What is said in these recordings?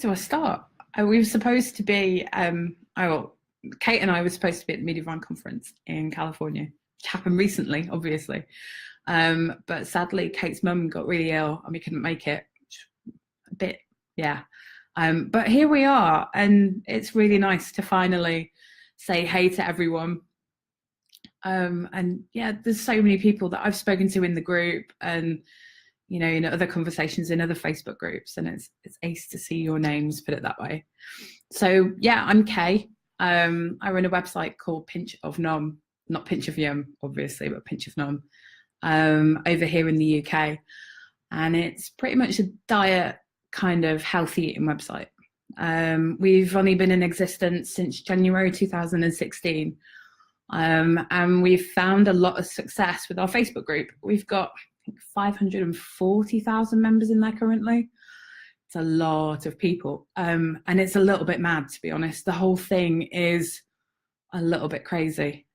do I start? We were supposed to be, Kate and I were supposed to be at the Mediavine conference in California, which happened recently, obviously. But sadly, Kate's mum got really ill and we couldn't make it. A bit, yeah. But here we are, and it's really nice to finally say hey to everyone. And yeah, there's so many people that I've spoken to in the group, and in other conversations in other Facebook groups, and it's ace to see your names, put it that way. So yeah, I'm Kay. I run a website called Pinch of Nom, not Pinch of Yum, obviously, but Pinch of Nom, over here in the UK. And it's pretty much a diet kind of healthy eating website. We've only been in existence since January 2016. And we've found a lot of success with our Facebook group. We've got 540,000 members in there currently. It's a lot of people, and it's a little bit mad, to be honest. The whole thing is a little bit crazy.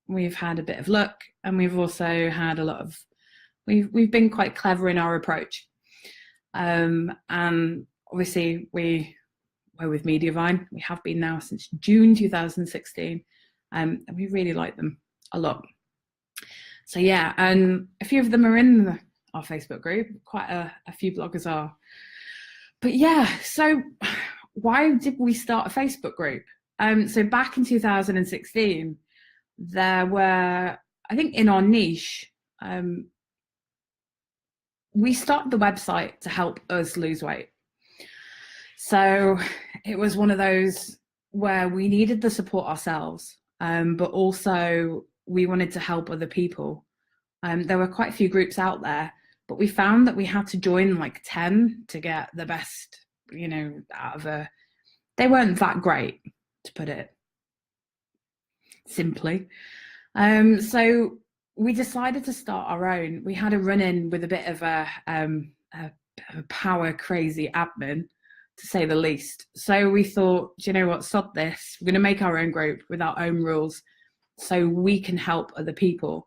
We've had a bit of luck, and we've also had a lot of we've been quite clever in our approach, and obviously we're with Mediavine. We have been now since June 2016, and we really like them a lot. So yeah, and a few of them are in our Facebook group. Quite a few bloggers are. But yeah, so why did we start a Facebook group? So back in 2016, there were, I think in our niche, we started the website to help us lose weight. So it was one of those where we needed the support ourselves, but also we wanted to help other people. There were quite a few groups out there, but we found that we had to join like 10 to get the best, out of they weren't that great, to put it simply. So we decided to start our own. We had a run-in with a bit of a power crazy admin, to say the least. So we thought, do you know what, sod this. We're going to make our own group with our own rules so we can help other people.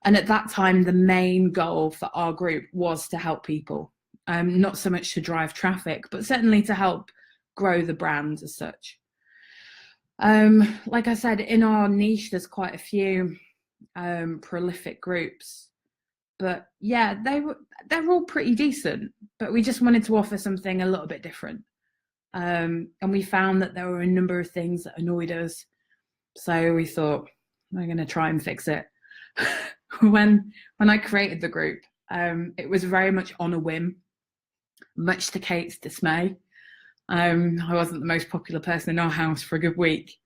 And at that time, the main goal for our group was to help people, not so much to drive traffic, but certainly to help grow the brand as such. Like I said, in our niche, there's quite a few prolific groups, but yeah, they're all pretty decent, but we just wanted to offer something a little bit different. And we found that there were a number of things that annoyed us. So we thought, we're going to try and fix it. When I created the group, it was very much on a whim, much to Kate's dismay. I wasn't the most popular person in our house for a good week,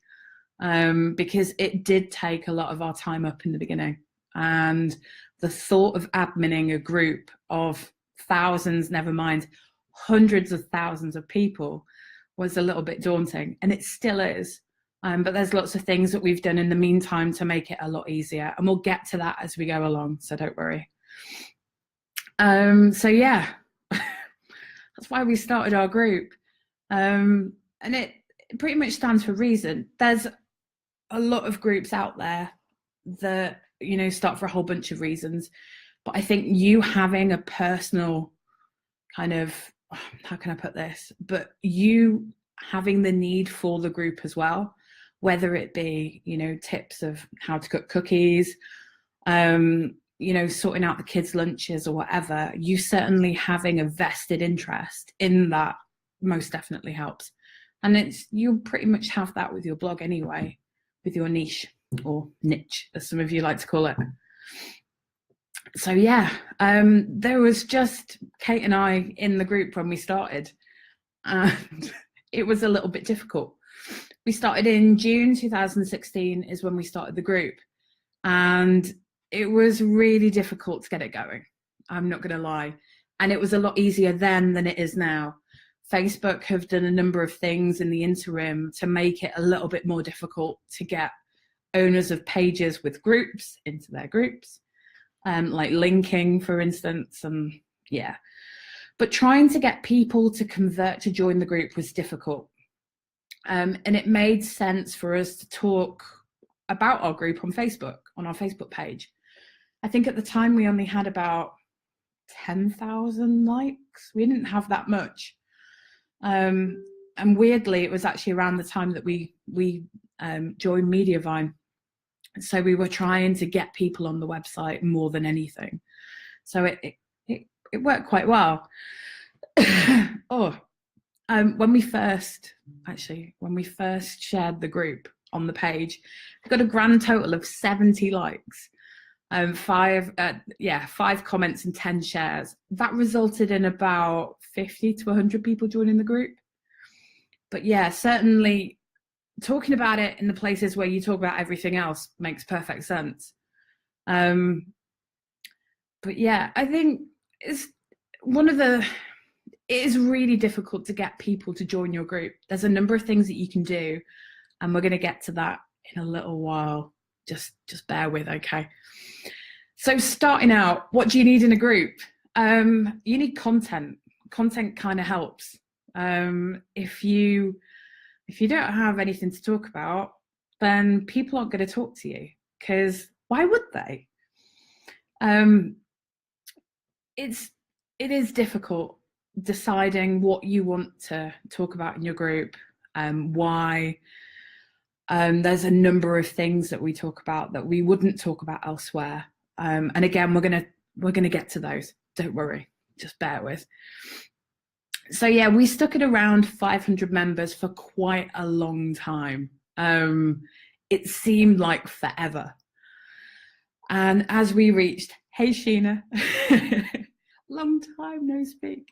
because it did take a lot of our time up in the beginning. And the thought of adminning a group of thousands, never mind hundreds of thousands of people, was a little bit daunting, and it still is. But there's lots of things that we've done in the meantime to make it a lot easier, and we'll get to that as we go along, so don't worry. So yeah, that's why we started our group. And it pretty much stands for reason. There's a lot of groups out there that, start for a whole bunch of reasons. But I think you having a personal kind of, how can I put this? But you having the need for the group as well, whether it be, tips of how to cook cookies, sorting out the kids' lunches or whatever, you certainly having a vested interest in that most definitely helps. And you pretty much have that with your blog anyway, with your niche, or niche, as some of you like to call it. So yeah, there was just Kate and I in the group when we started, and it was a little bit difficult. We started in June 2016 is when we started the group, and it was really difficult to get it going. I'm not going to lie. And it was a lot easier then than it is now. Facebook have done a number of things in the interim to make it a little bit more difficult to get owners of pages with groups into their groups, like linking, for instance, and yeah. But trying to get people to convert to join the group was difficult. And it made sense for us to talk about our group on Facebook, on our Facebook page. I think at the time we only had about 10,000 likes. We didn't have that much. And weirdly, it was actually around the time that we joined Mediavine. So we were trying to get people on the website more than anything. So it worked quite well. When we first shared the group on the page, we got a grand total of 70 likes, 5 comments and 10 shares. That resulted in about 50 to 100 people joining the group. But yeah, certainly talking about it in the places where you talk about everything else makes perfect sense. But yeah, I think it is really difficult to get people to join your group. There's a number of things that you can do, and we're going to get to that in a little while. Just bear with, okay? So starting out, what do you need in a group? You need content. Content kind of helps. If you don't have anything to talk about, then people aren't going to talk to you, because why would they? It is difficult deciding what you want to talk about in your group, why. There's a number of things that we talk about that we wouldn't talk about elsewhere, and again, we're gonna get to those. Don't worry, just bear with. So yeah, we stuck at around 500 members for quite a long time. It seemed like forever, and as we reached, hey Sheena, long time no speak.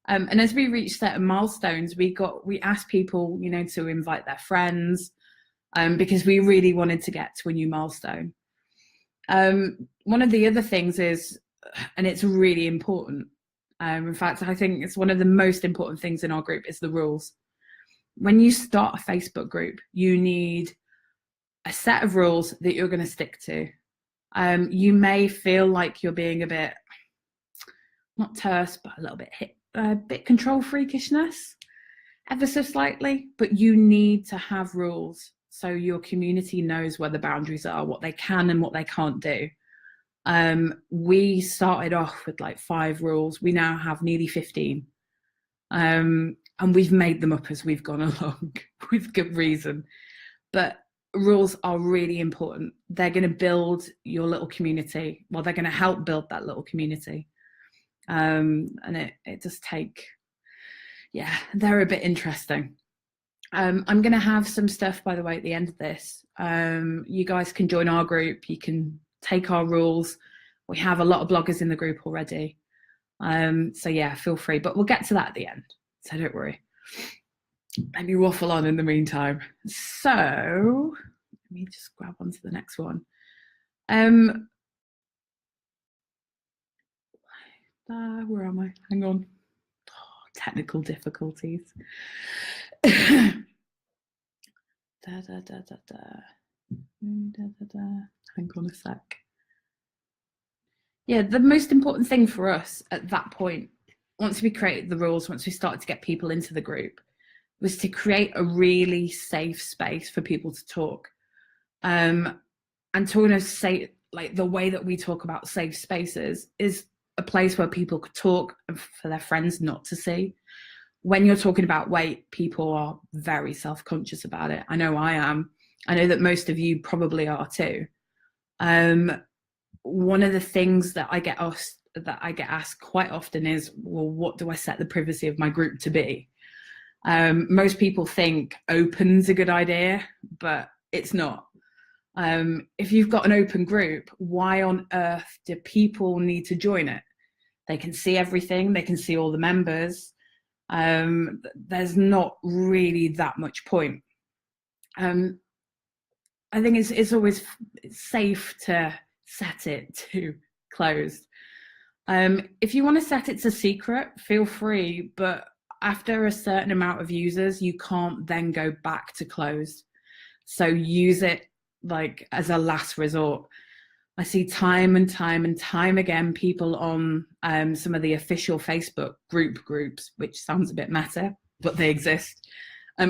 And as we reached certain milestones, we asked people, to invite their friends, because we really wanted to get to a new milestone. One of the other things is, and it's really important, in fact, I think it's one of the most important things in our group, is the rules. When you start a Facebook group, you need a set of rules that you're going to stick to. You may feel like you're being a bit, not terse, but a bit control freakishness, ever so slightly, but you need to have rules so your community knows where the boundaries are, what they can and what they can't do. We started off with like 5 rules. We now have nearly 15. And we've made them up as we've gone along with good reason. But rules are really important. They're going to build your little community. Well, they're going to help build that little community. And it does take, yeah, they're a bit interesting. I'm going to have some stuff, by the way, at the end of this. You guys can join our group. You can take our rules. We have a lot of bloggers in the group already. So yeah, feel free, but we'll get to that at the end. So don't worry. Let me waffle on in the meantime. So let me just grab onto the next one. Where am I? Hang on. Oh, technical difficulties. Hang on a sec. Yeah, the most important thing for us at that point, once we created the rules, once we started to get people into the group, was to create a really safe space for people to talk. And to say, like, the way that we talk about safe spaces is a place where people could talk for their friends not to see. When you're talking about weight, people are very self-conscious about it. I know I am. I know that most of you probably are too. One of the things that I get asked quite often is, well, what do I set the privacy of my group to be? Most people think open's a good idea, but it's not. If you've got an open group, why on earth do people need to join it? They can see everything. They can see all the members. There's not really that much point. I think it's always safe to set it to closed. If you want to set it to secret, feel free, but after a certain amount of users, you can't then go back to closed. So use it like as a last resort. I see time and time again people on some of the official Facebook groups, which sounds a bit meta, but they exist,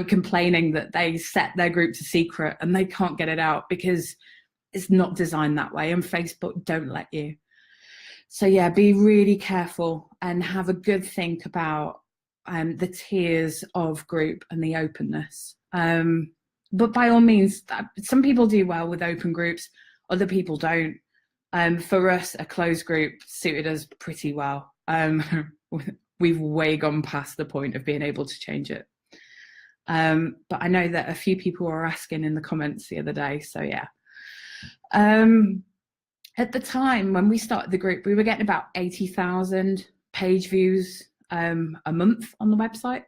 complaining that they set their group to secret and they can't get it out because it's not designed that way, and Facebook don't let you. So yeah, be really careful and have a good think about the tiers of group and the openness. But by all means, some people do well with open groups, other people don't. For us, a closed group suited us pretty well. We've way gone past the point of being able to change it. But I know that a few people were asking in the comments the other day, so yeah. At the time when we started the group, we were getting about 80,000 page views a month on the website,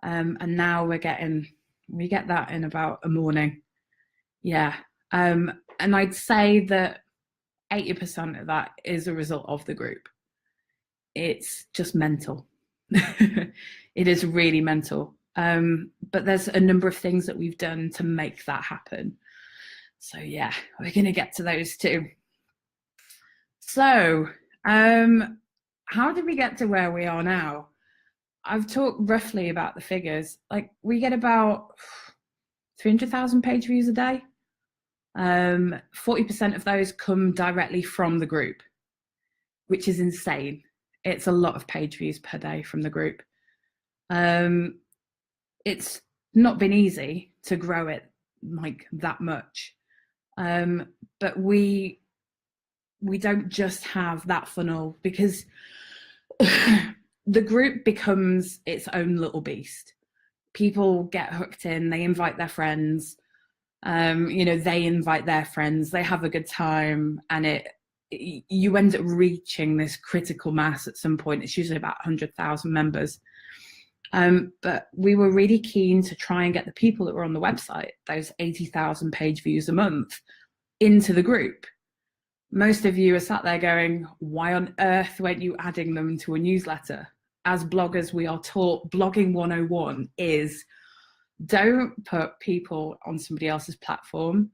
and now we get that in about a morning. Yeah. And I'd say that 80% of that is a result of the group. It's just mental. It is really mental. But there's a number of things that we've done to make that happen. So yeah, we're going to get to those too. So how did we get to where we are now? I've talked roughly about the figures. Like, we get about 300,000 page views a day. 40% of those come directly from the group, which is insane. It's a lot of page views per day from the group. It's not been easy to grow it like that much. But we don't just have that funnel, because the group becomes its own little beast. People get hooked in, they invite their friends, they invite their friends, they have a good time, and you end up reaching this critical mass at some point. It's usually about 100,000 members. But we were really keen to try and get the people that were on the website, those 80,000 page views a month, into the group. Most of you are sat there going, why on earth weren't you adding them to a newsletter? As bloggers, we are taught blogging 101 is, don't put people on somebody else's platform,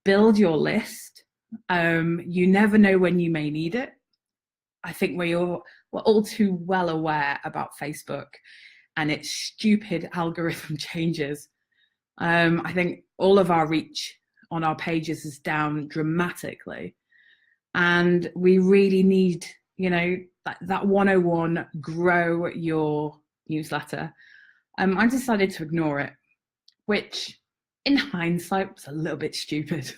build your list. You never know when you may need it. I think we're all too well aware about Facebook and its stupid algorithm changes. I think all of our reach on our pages is down dramatically. And we really need, that 101, grow your newsletter. I decided to ignore it, which in hindsight was a little bit stupid.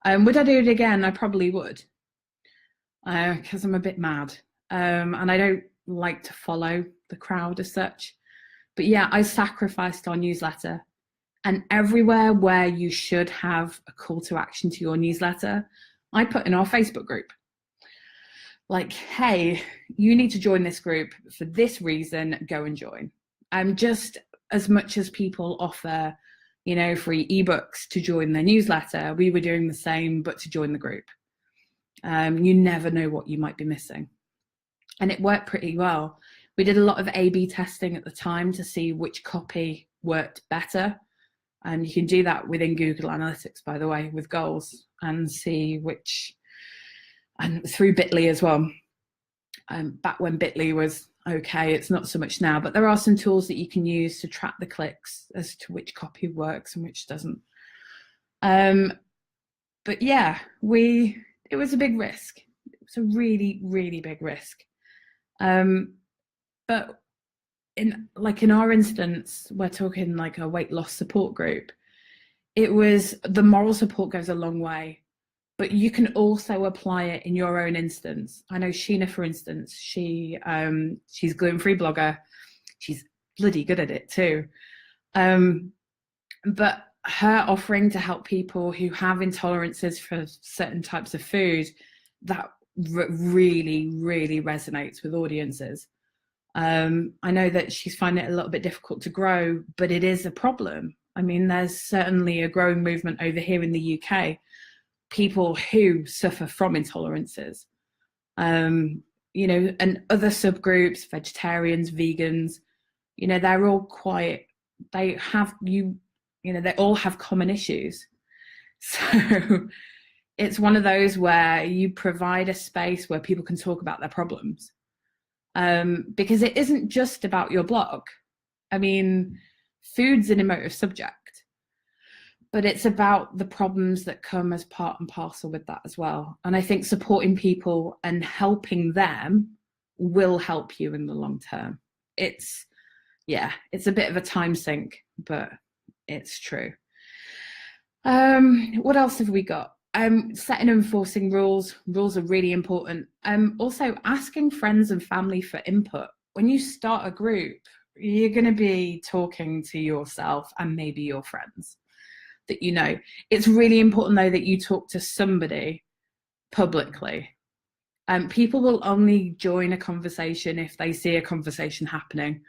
Would I do it again? I probably would, because I'm a bit mad, and I don't like to follow the crowd as such. But yeah, I sacrificed our newsletter, and everywhere where you should have a call to action to your newsletter, I put in our Facebook group. Like, hey, you need to join this group for this reason, go and join. Just as much as people offer, free ebooks to join their newsletter, we were doing the same, but to join the group. You never know what you might be missing. And it worked pretty well. We did a lot of A/B testing at the time to see which copy worked better. And you can do that within Google Analytics, by the way, with goals, and see which, and through Bitly as well. Back when Bitly was okay, it's not so much now, but there are some tools that you can use to track the clicks as to which copy works and which doesn't. But yeah, it was a big risk. It was a really, really big risk. But in our instance, we're talking like a weight loss support group. It was, the moral support goes a long way, but you can also apply it in your own instance. I know Sheena, for instance, she's gluten-free blogger. She's bloody good at it too. But her offering to help people who have intolerances for certain types of food, that really, really resonates with audiences. I know that she's finding it a little bit difficult to grow, but it is a problem. I mean, there's certainly a growing movement over here in the UK, people who suffer from intolerances, and other subgroups, vegetarians, vegans, they're all they all have common issues. So it's one of those where you provide a space where people can talk about their problems. Because it isn't just about your blog. I mean, food's an emotive subject, but it's about the problems that come as part and parcel with that as well. And I think supporting people and helping them will help you in the long term. It's Yeah, it's a bit of a time sink, but it's true. What else have we got? Setting and enforcing rules. Rules are really important. Also asking friends and family for input. When you start a group, you're going to be talking to yourself and maybe your friends that you know. It's really important though that you talk to somebody publicly. People will only join a conversation if they see a conversation happening.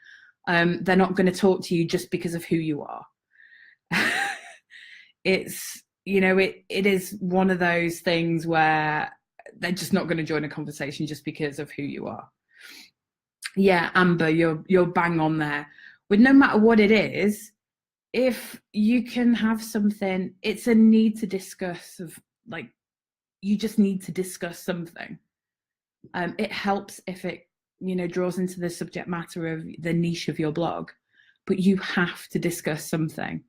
They're not going to talk to you just because of who you are. It's, you know, it is one of those things where they're just not going to join a conversation just because of who you are. Yeah, Amber, you're bang on there. With no matter what it is, if you can have something, it's a need to discuss of like, you just need to discuss something. It helps if it, you know, draws into the subject matter of the niche of your blog, but you have to discuss something.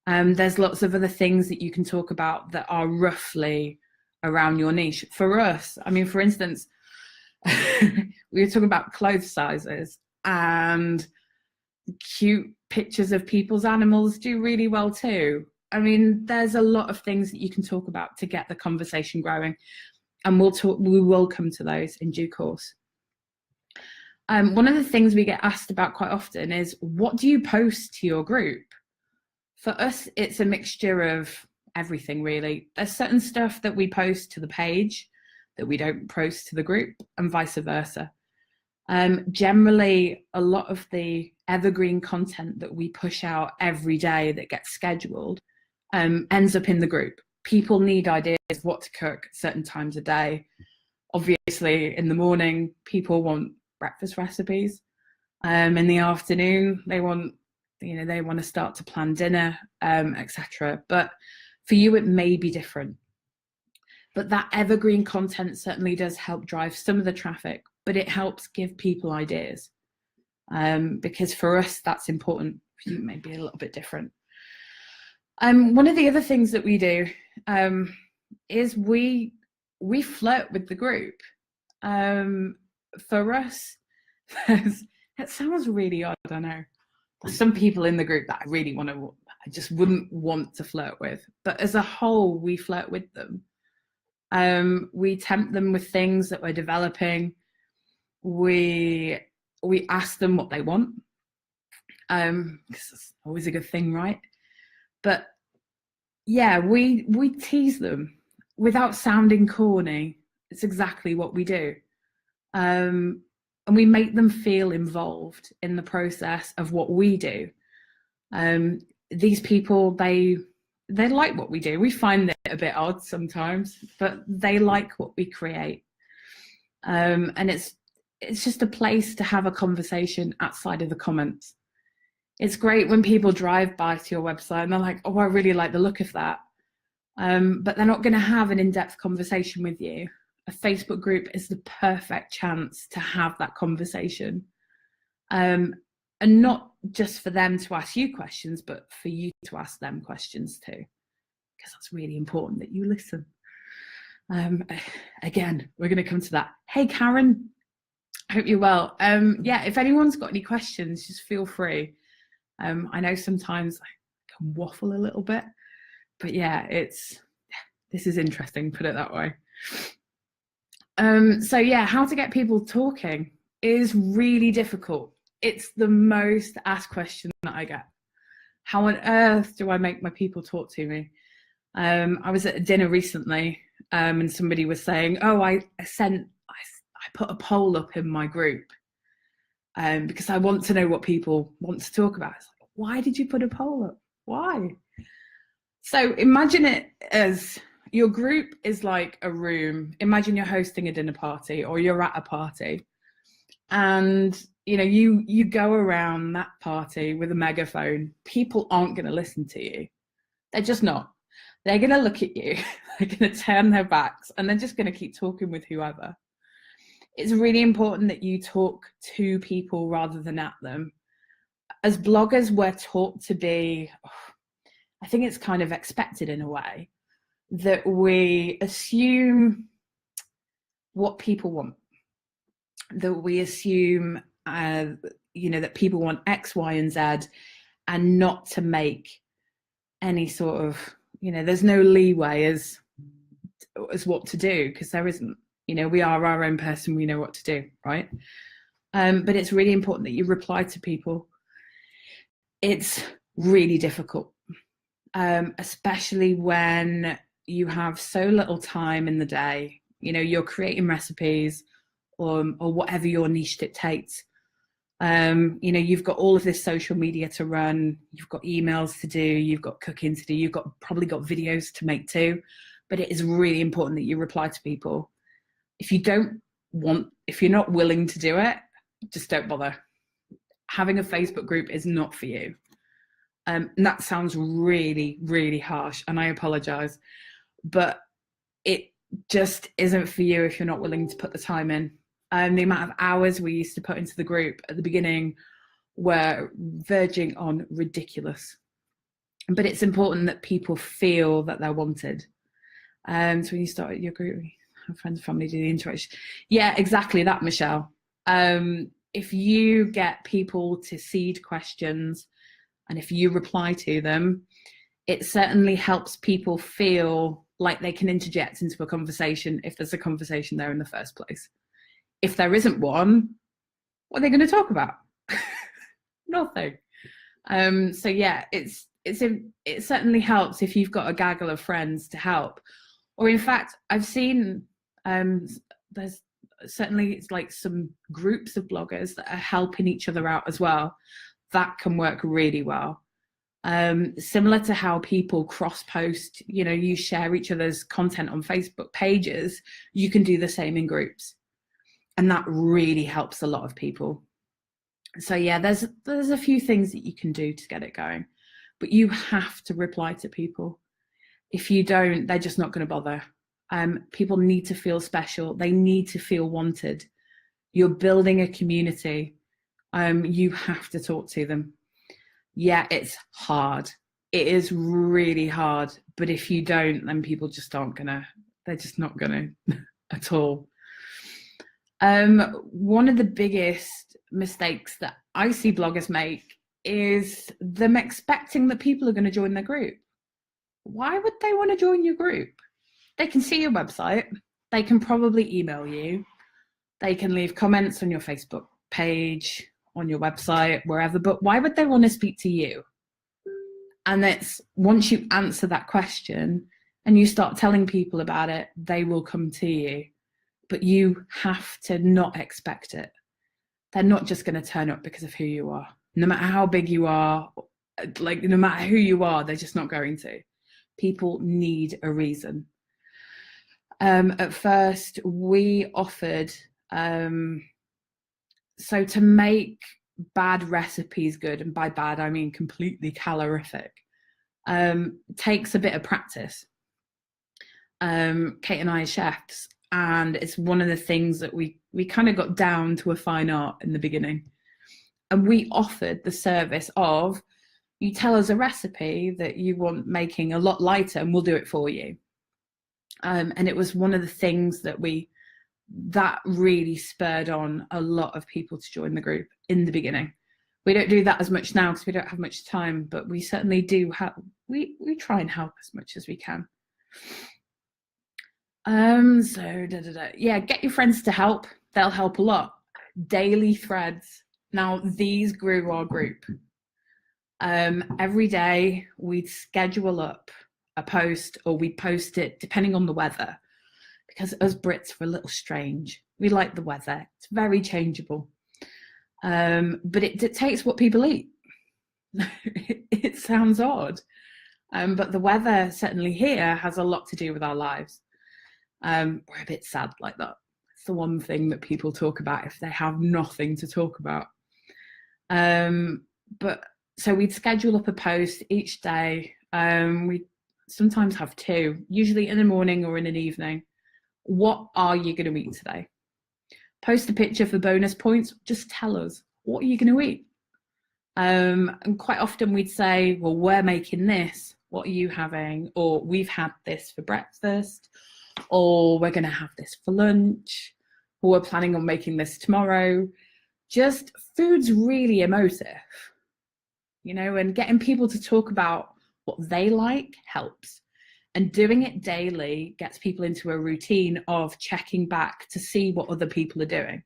There's lots of other things that you can talk about that are roughly around your niche. For us, I mean, for instance, we were talking about clothes sizes, and cute pictures of people's animals do really well too. I mean, there's a lot of things that you can talk about to get the conversation growing, and we will come to those in due course. One of the things we get asked about quite often is, what do you post to your group? For us, it's a mixture of everything, really. There's certain stuff that we post to the page that we don't post to the group, and vice versa. Generally, a lot of the evergreen content that we push out every day that gets scheduled ends up in the group. People need ideas of what to cook at certain times of day. Obviously, in the morning, people want breakfast recipes. In the afternoon, they want to start to plan dinner, etc. But for you, it may be different. But that evergreen content certainly does help drive some of the traffic, but it helps give people ideas. Because for us, that's important. For you, it may be a little bit different. One of the other things that we do is we flirt with the group. For us, it sounds really odd, I know. There's some people in the group that I just wouldn't want to flirt with. But as a whole, we flirt with them. We tempt them with things that we're developing. We ask them what they want. Because it's always a good thing, right? But yeah, we tease them without sounding corny. It's exactly what we do. And we make them feel involved in the process of what we do. These people, they like what we do. We find it a bit odd sometimes, but they like what we create. And it's just a place to have a conversation outside of the comments. It's great when people drive by to your website and they're like, oh, I really like the look of that. But they're not going to have an in-depth conversation with you. A Facebook group is the perfect chance to have that conversation. And not just for them to ask you questions, but for you to ask them questions too, because that's really important that you listen. Again, we're going to come to that. Hey, Karen, I hope you're well. Yeah, if anyone's got any questions, just feel free. I know sometimes I can waffle a little bit, but yeah, this is interesting, put it that way. So yeah, how to get people talking is really difficult. It's the most asked question that I get. How on earth do I make my people talk to me? I was at a dinner recently, and somebody was saying, oh, I put a poll up in my group because I want to know what people want to talk about. It's like, why did you put a poll up? Why? So imagine it as your group is like a room. Imagine you're hosting a dinner party or you're at a party, and you go around that party with a megaphone. People aren't going to listen to you. They're just not. They're going to look at you. They're going to turn their backs, and they're just going to keep talking with whoever. It's really important that you talk to people rather than at them. As bloggers, we're taught to be, I think it's kind of expected in a way, that we assume what people want, that we assume you know, that people want X, Y, and Z, and not to make any sort of, you know, there's no leeway as what to do, because there isn't. You know, we are our own person, we know what to do, right? But it's really important that you reply to people. It's really difficult, especially when you have so little time in the day. You know, you're creating recipes or whatever your niche dictates. You know, you've got all of this social media to run, you've got emails to do, you've got cooking to do, you've probably got videos to make too. But it is really important that you reply to people. If you're not willing to do it, just don't bother. Having a Facebook group is not for you. And that sounds really, really harsh, and I apologize, but it just isn't for you if you're not willing to put the time in. The amount of hours we used to put into the group at the beginning were verging on ridiculous. But it's important that people feel that they're wanted. So when you start your group, have friends and family do the interaction. Yeah, exactly that, Michelle. If you get people to seed questions and if you reply to them, it certainly helps people feel like they can interject into a conversation if there's a conversation there in the first place. If there isn't one, what are they going to talk about? Nothing. So yeah, it certainly helps if you've got a gaggle of friends to help. Or in fact, I've seen there's certainly it's like some groups of bloggers that are helping each other out as well. That can work really well. Similar to how people cross-post, you know, you share each other's content on Facebook pages, you can do the same in groups. And that really helps a lot of people. So yeah, there's a few things that you can do to get it going, but you have to reply to people. If you don't, they're just not going to bother. People need to feel special. They need to feel wanted. You're building a community. You have to talk to them. Yeah, it's hard. It is really hard. But if you don't, then people just aren't gonna, they're just not gonna at all. One of the biggest mistakes that I see bloggers make is them expecting that people are going to join their group. Why would they want to join your group? They can see your website, they can probably email you, they can leave comments on your Facebook page, on your website, wherever, but why would they want to speak to you? And it's once you answer that question and you start telling people about it, they will come to you. But you have to not expect it. They're not just going to turn up because of who you are. No matter how big you are, like no matter who you are, they're just not going to. People need a reason. At first, we offered, so to make bad recipes good, and by bad, I mean completely calorific, takes a bit of practice. Kate and I are chefs, and it's one of the things that we kind of got down to a fine art in the beginning. And we offered the service of, you tell us a recipe that you want making a lot lighter and we'll do it for you. And it was one of the things that really spurred on a lot of people to join the group in the beginning. We don't do that as much now because we don't have much time, but we certainly do have, we try and help as much as we can. Yeah, get your friends to help. They'll help a lot. Daily threads. Now, these grew our group. Every day we'd schedule up a post, or we'd post it depending on the weather, because us Brits were a little strange. We like the weather. It's very changeable. But it dictates what people eat. It sounds odd. But the weather certainly here has a lot to do with our lives. We're a bit sad like that. It's the one thing that people talk about if they have nothing to talk about. But so we'd schedule up a post each day. We sometimes have two, usually in the morning or in an evening. What are you going to eat today? Post a picture for bonus points. Just tell us, what are you going to eat? And quite often we'd say, well, we're making this. What are you having? Or we've had this for breakfast. Or we're going to have this for lunch. Or we're planning on making this tomorrow. just food's really emotive, you know, and getting people to talk about what they like helps. And doing it daily gets people into a routine of checking back to see what other people are doing.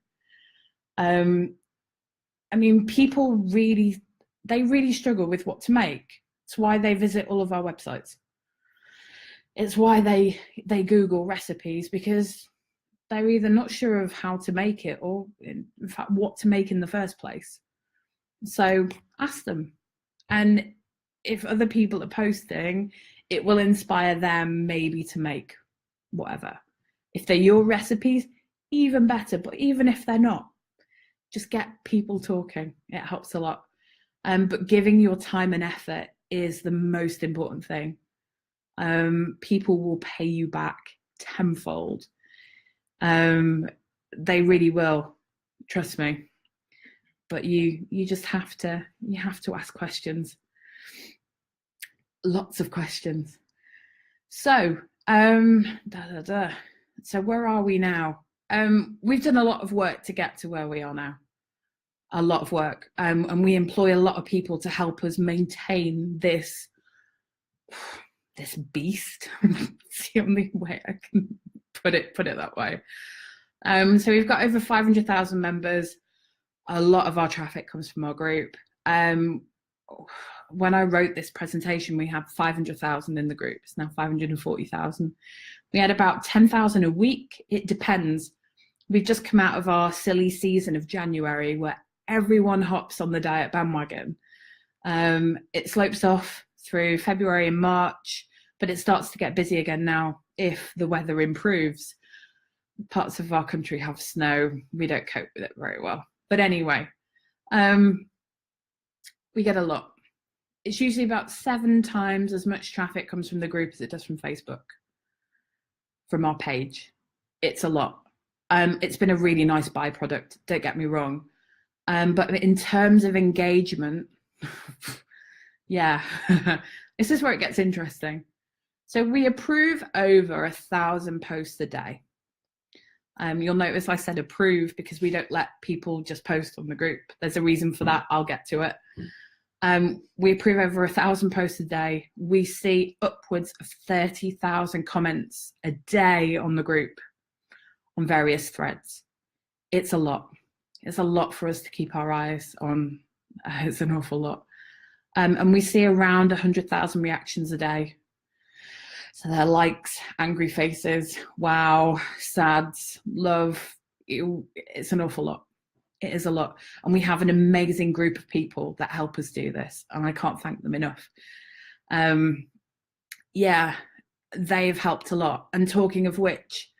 I mean, people really struggle with what to make. It's why they visit all of our websites. It's why they Google recipes, because they're either not sure of how to make it or, in fact, what to make in the first place. So ask them. And if other people are posting, it will inspire them maybe to make whatever. If they're your recipes, even better. But even if they're not, just get people talking. It helps a lot. But giving your time and effort is the most important thing. People will pay you back tenfold. They really will, trust me. But you just have to ask questions. Lots of questions. So so where are we now? We've done a lot of work to get to where we are now. A lot of work. And we employ a lot of people to help us maintain this beast. It's the only way I can put it that way. So we've got over 500,000 members. A lot of our traffic comes from our group. When I wrote this presentation, we had 500,000 in the group. It's now 540,000. We had about 10,000 a week. It depends. We've just come out of our silly season of January where everyone hops on the diet bandwagon. It slopes off through February and March, but it starts to get busy again now if the weather improves. Parts of our country have snow. We don't cope with it very well. But anyway, we get a lot. It's usually about 7 times as much traffic comes from the group as it does from Facebook, from our page. It's a lot. It's been a really nice byproduct, don't get me wrong. But in terms of engagement, yeah, this is where it gets interesting. So we approve over 1,000 posts a day. You'll notice I said approve because we don't let people just post on the group. There's a reason for that. I'll get to it. We approve over 1,000 posts a day. We see upwards of 30,000 comments a day on the group on various threads. It's a lot. It's a lot for us to keep our eyes on. It's an awful lot. And we see around 100,000 reactions a day. So they're likes, angry faces, wow, sads, love. It's an awful lot. It is a lot. And we have an amazing group of people that help us do this. And I can't thank them enough. Yeah, they've helped a lot. And talking of which,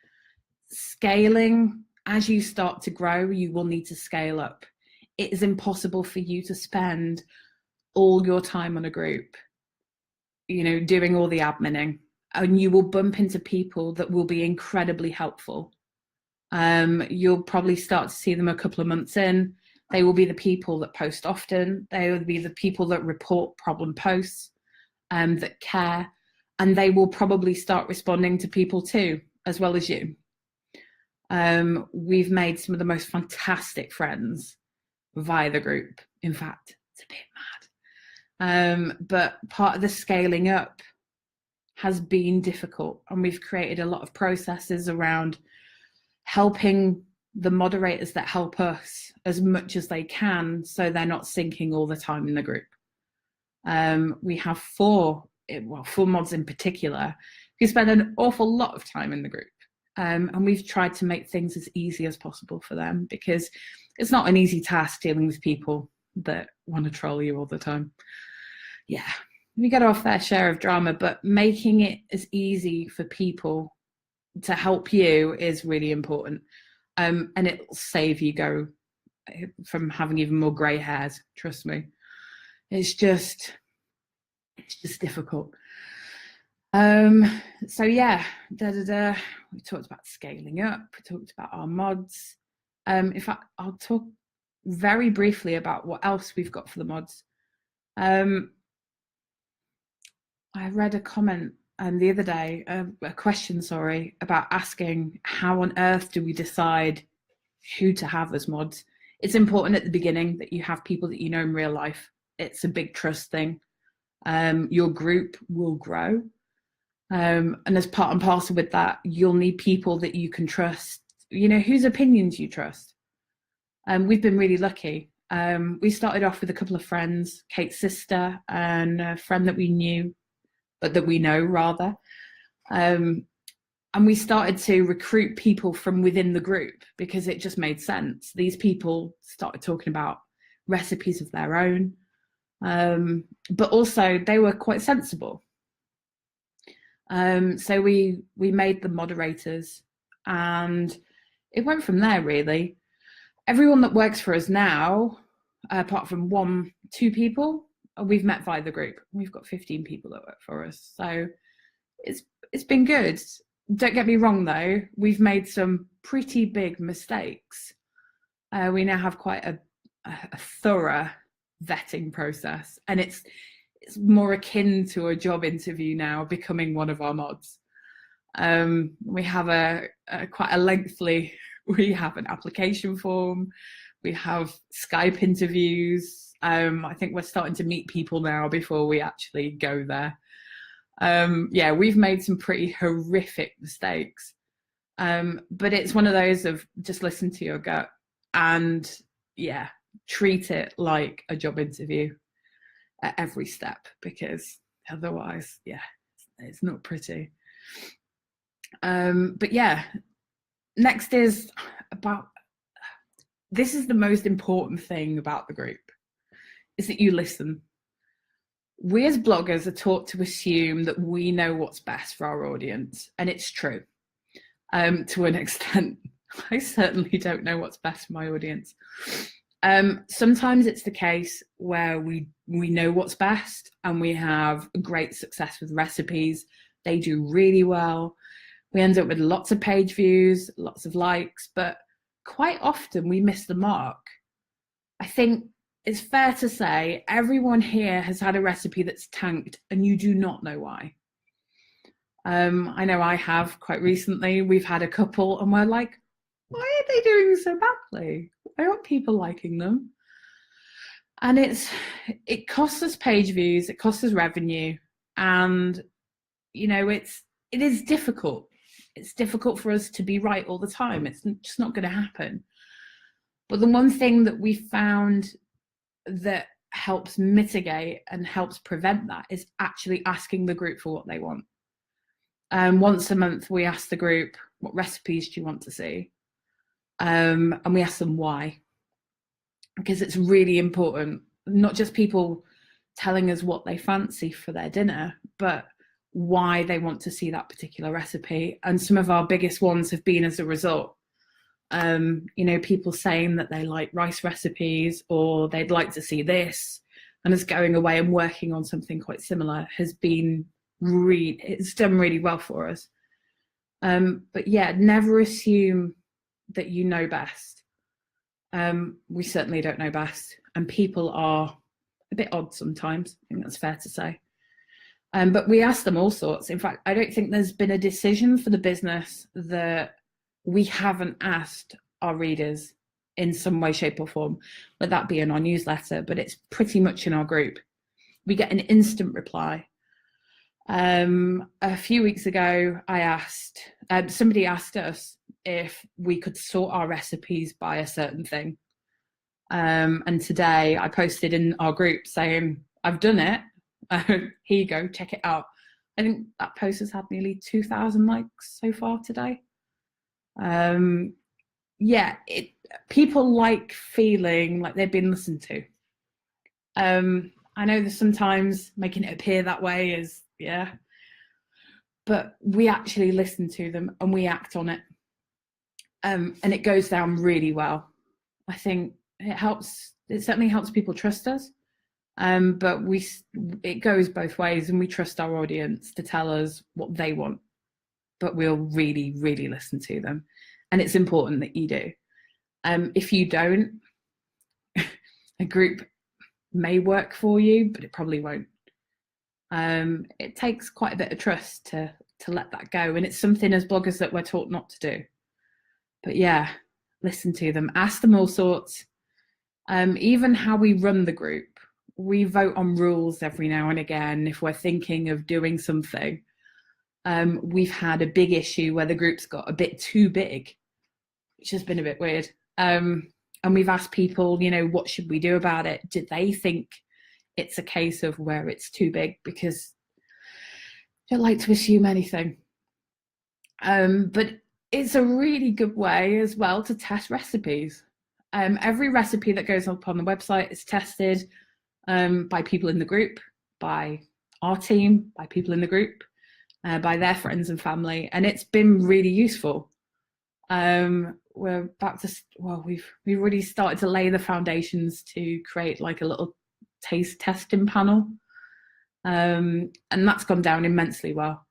scaling, as you start to grow, you will need to scale up. It is impossible for you to spend all your time on a group, you know, doing all the adminning. And you will bump into people that will be incredibly helpful. You'll probably start to see them a couple of months in. They will be the people that post often. They will be the people that report problem posts, that care, and they will probably start responding to people too, as well as you. We've made some of the most fantastic friends via the group. In fact, it's a bit mad. But part of the scaling up has been difficult, and we've created a lot of processes around helping the moderators that help us as much as they can so they're not sinking all the time in the group. We have four mods in particular who spend an awful lot of time in the group, and we've tried to make things as easy as possible for them, because it's not an easy task dealing with people that want to troll you all the time. Yeah, we get our fair share of drama, but making it as easy for people to help you is really important. And it'll save you go from having even more grey hairs, trust me. It's just difficult. So yeah, we talked about scaling up, we talked about our mods. In fact, I'll talk very briefly about what else we've got for the mods. I read a comment the other day, a question, sorry, about asking how on earth do we decide who to have as mods. It's important at the beginning that you have people that you know in real life. It's a big trust thing. Your group will grow. And as part and parcel with that, you'll need people that you can trust, you know, whose opinions you trust. We've been really lucky. We started off with a couple of friends, Kate's sister and a friend that we knew, but that we know rather. And we started to recruit people from within the group because it just made sense. These people started talking about recipes of their own, but also they were quite sensible. So we made them moderators, and it went from there, really. Everyone that works for us now, apart from 1-2 people, we've met via the group. We've got 15 people that work for us. So it's been good. Don't get me wrong, though. We've made some pretty big mistakes. We now have quite a thorough vetting process, and it's more akin to a job interview now, becoming one of our mods. We have quite a lengthy, we have an application form, we have Skype interviews. I think we're starting to meet people now before we actually go there. Yeah, we've made some pretty horrific mistakes, but it's one of those of just listen to your gut and yeah, treat it like a job interview at every step, because otherwise, yeah, it's not pretty. But yeah, next is about, this is the most important thing about the group, is that you listen. We as bloggers are taught to assume that we know what's best for our audience, and it's true to an extent. I certainly don't know what's best for my audience. Sometimes it's the case where we know what's best and we have great success with recipes. They do really well. We end up with lots of page views, lots of likes, but quite often we miss the mark. I think it's fair to say everyone here has had a recipe that's tanked and you do not know why. I know I have quite recently. We've had a couple and we're like, why are they doing so badly? Why aren't people liking them? And it costs us page views, it costs us revenue, and you know, it is difficult. It's difficult for us to be right all the time. It's just not going to happen. But the one thing that we found that helps mitigate and helps prevent that is actually asking the group for what they want. Once a month, we ask the group, what recipes do you want to see? And we ask them why, because it's really important, not just people telling us what they fancy for their dinner, but why they want to see that particular recipe. And some of our biggest ones have been as a result. You know, people saying that they like rice recipes or they'd like to see this, and us going away and working on something quite similar has been it's done really well for us. But yeah, never assume that you know best. We certainly don't know best, and people are a bit odd sometimes. I think that's fair to say. But we ask them all sorts. In fact, I don't think there's been a decision for the business that we haven't asked our readers in some way, shape or form, whether that be in our newsletter, but it's pretty much in our group. We get an instant reply. A few weeks ago, somebody asked us if we could sort our recipes by a certain thing. And today I posted in our group saying, I've done it. Here you go, check it out. I think that post has had nearly 2,000 likes so far today. Yeah, people like feeling like they've been listened to. I know that sometimes making it appear that way is, yeah, but we actually listen to them and we act on it. And it goes down really well. I think it certainly helps people trust us. But it goes both ways, and we trust our audience to tell us what they want, but we'll really, really listen to them. And it's important that you do. If you don't, a group may work for you, but it probably won't. It takes quite a bit of trust to let that go. And it's something as bloggers that we're taught not to do. But yeah, listen to them, ask them all sorts. Even how we run the group, we vote on rules every now and again if we're thinking of doing something. We've had a big issue where the group's got a bit too big, which has been a bit weird. And we've asked people, you know, what should we do about it? Do they think it's a case of where it's too big? Because I don't like to assume anything. But it's a really good way as well to test recipes. Every recipe that goes up on the website is tested by people in the group, by our team, by people in the group, by their friends and family, and it's been really useful. We're about to, well, we've already started to lay the foundations to create like a little taste testing panel, and that's gone down immensely well.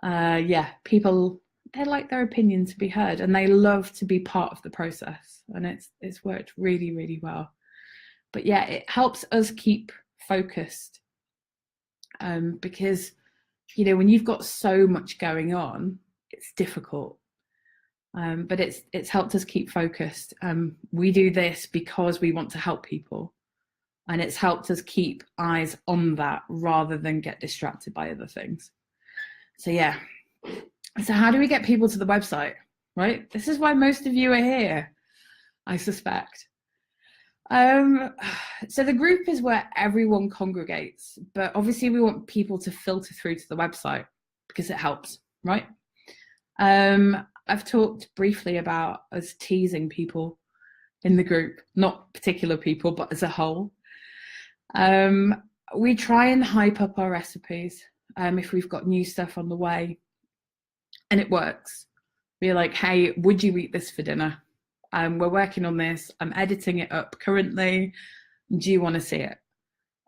Yeah, people, they like their opinion to be heard, and they love to be part of the process, and it's worked really, really well. But yeah, it helps us keep focused, because, you know, when you've got so much going on, it's difficult. But it's helped us keep focused. We do this because we want to help people, and it's helped us keep eyes on that rather than get distracted by other things. So yeah, so how do we get people to the website, right? This is why most of you are here, I suspect. So the group is where everyone congregates, but obviously we want people to filter through to the website because it helps, right? I've talked briefly about us teasing people in the group, not particular people, but as a whole. We try and hype up our recipes if we've got new stuff on the way, and it works. We're like, hey, would you eat this for dinner? We're working on this. I'm editing it up currently. Do you want to see it?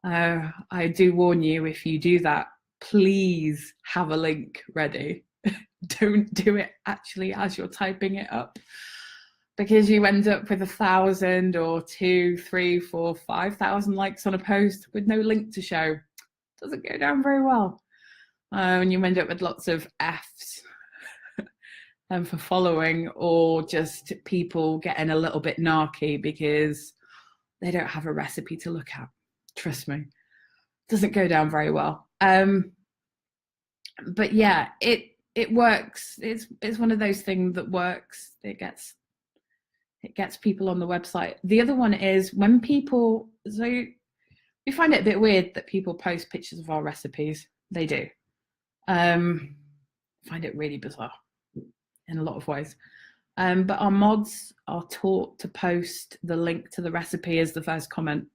I do warn you, if you do that, please have a link ready. Don't do it actually as you're typing it up, because you end up with 1,000 or 2, 3, 4, 5,000 likes on a post with no link to show. Doesn't go down very well. And you end up with lots of Fs for following, or just people getting a little bit narky because they don't have a recipe to look at. Trust me, doesn't go down very well. But yeah, it works. It's one of those things that works. It gets people on the website. The other one is when people, so we find it a bit weird that people post pictures of our recipes. They do. Find it really bizarre in a lot of ways. But our mods are taught to post the link to the recipe as the first comment.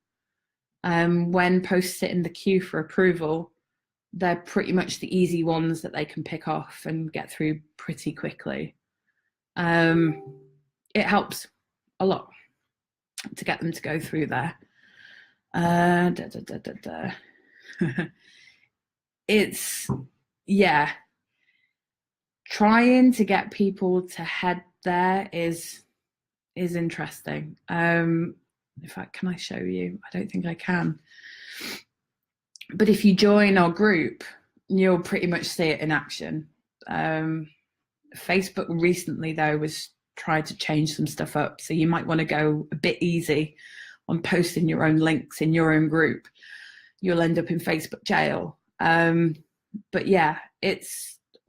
When posts sit in the queue for approval, they're pretty much the easy ones that they can pick off and get through pretty quickly. It helps a lot to get them to go through there. It's, yeah, trying to get people to head there is interesting. In fact, can I show you? I don't think I can. But if you join our group, you'll pretty much see it in action. Facebook recently, though, was trying to change some stuff up. So you might want to go a bit easy on posting your own links in your own group. You'll end up in Facebook jail. But yeah,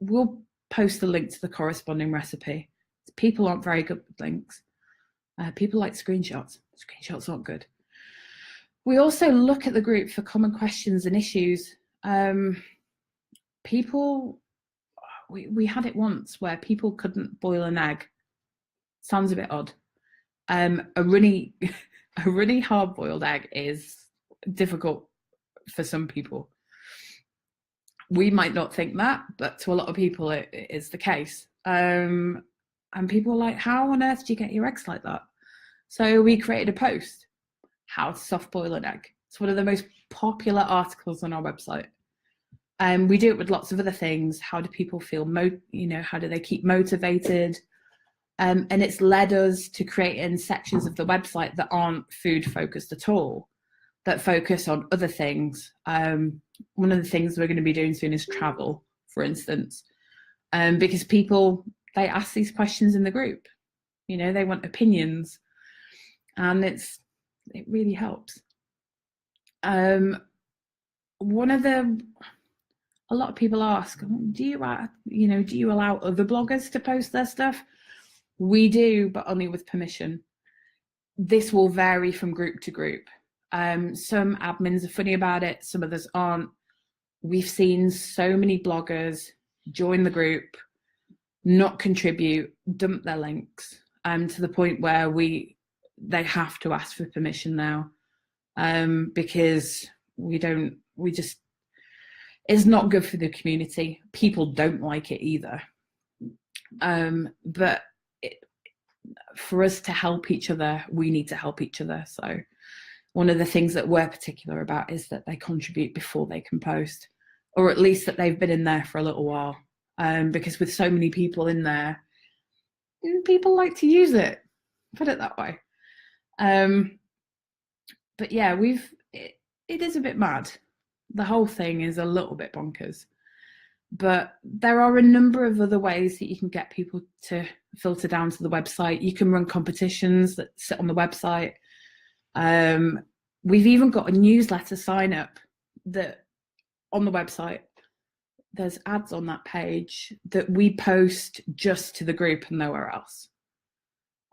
we'll post the link to the corresponding recipe. People aren't very good with links. People like screenshots. Screenshots aren't good. We also look at the group for common questions and issues. People, we had it once where people couldn't boil an egg. Sounds a bit odd. A really hard-boiled egg is difficult for some people. We might not think that, but to a lot of people it is the case. And people are like, how on earth do you get your eggs like that? So we created a post, how to soft boil an egg. It's one of the most popular articles on our website. We do it with lots of other things. How do people feel, how do they keep motivated? And it's led us to creating sections of the website that aren't food focused at all, that focus on other things. One of the things we're going to be doing soon is travel, for instance, because people, they ask these questions in the group. They want opinions, and it's it really helps. A lot of people ask, do you allow other bloggers to post their stuff? We do, but only with permission. This will vary from group to group. Some admins are funny about it, some others aren't. We've seen so many bloggers join the group, not contribute, dump their links, to the point where they have to ask for permission now, because it's not good for the community. People don't like it either. But for us to help each other, we need to help each other. So one of the things that we're particular about is that they contribute before they can post, or at least that they've been in there for a little while. Because with so many people in there, people like to use it, put it that way. But yeah, it is a bit mad. The whole thing is a little bit bonkers. But there are a number of other ways that you can get people to filter down to the website. You can run competitions that sit on the website. We've even got a newsletter sign up that on the website. There's ads on that page that we post just to the group and nowhere else.